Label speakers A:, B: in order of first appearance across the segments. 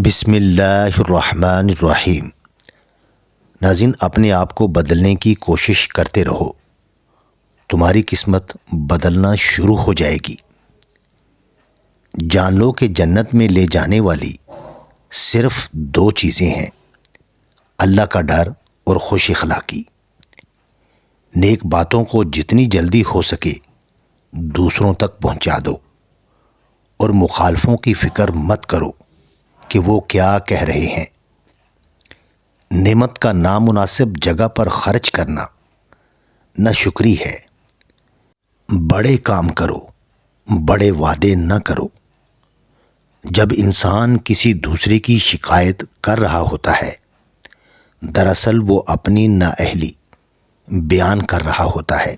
A: بسم اللہ الرحمن الرحیم۔ ناظرین، اپنے آپ کو بدلنے کی کوشش کرتے رہو، تمہاری قسمت بدلنا شروع ہو جائے گی۔ جان لو کہ جنت میں لے جانے والی صرف دو چیزیں ہیں: اللہ کا ڈر اور خوش اخلاقی۔ نیک باتوں کو جتنی جلدی ہو سکے دوسروں تک پہنچا دو، اور مخالفوں کی فکر مت کرو کہ وہ کیا کہہ رہے ہیں۔ نعمت کا نامناسب جگہ پر خرچ کرنا نہ شکری ہے۔ بڑے کام کرو، بڑے وعدے نہ کرو۔ جب انسان کسی دوسرے کی شکایت کر رہا ہوتا ہے، دراصل وہ اپنی نااہلی بیان کر رہا ہوتا ہے۔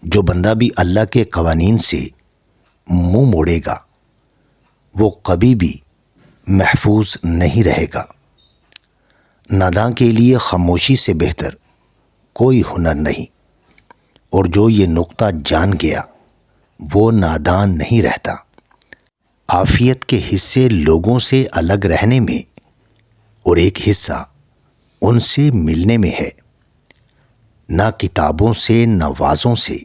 A: جو بندہ بھی اللہ کے قوانین سے منہ موڑے گا وہ کبھی بھی محفوظ نہیں رہے گا۔ ناداں کے لیے خاموشی سے بہتر کوئی ہنر نہیں، اور جو یہ نقطہ جان گیا وہ نادان نہیں رہتا۔ عافیت کے حصے لوگوں سے الگ رہنے میں اور ایک حصہ ان سے ملنے میں ہے۔ نہ کتابوں سے، نہ وعظوں سے،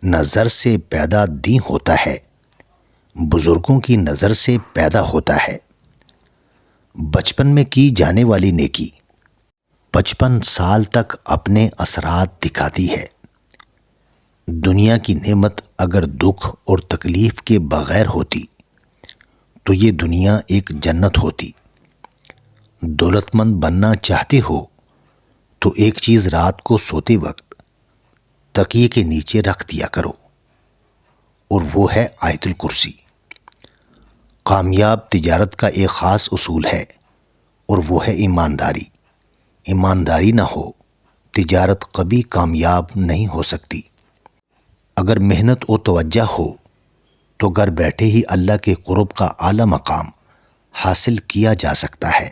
A: نہ زر سے پیدا دین ہوتا ہے، بزرگوں کی نظر سے پیدا ہوتا ہے۔ بچپن میں کی جانے والی نیکی 55 سال تک اپنے اثرات دکھاتی ہے۔ دنیا کی نعمت اگر دکھ اور تکلیف کے بغیر ہوتی تو یہ دنیا ایک جنت ہوتی۔ دولت مند بننا چاہتے ہو تو ایک چیز رات کو سوتے وقت تکیے کے نیچے رکھ دیا کرو، اور وہ ہے آیت الکرسی۔ کامیاب تجارت کا ایک خاص اصول ہے، اور وہ ہے ایمانداری۔ ایمانداری نہ ہو تجارت کبھی کامیاب نہیں ہو سکتی۔ اگر محنت و توجہ ہو تو گھر بیٹھے ہی اللہ کے قرب کا اعلیٰ مقام حاصل کیا جا سکتا ہے۔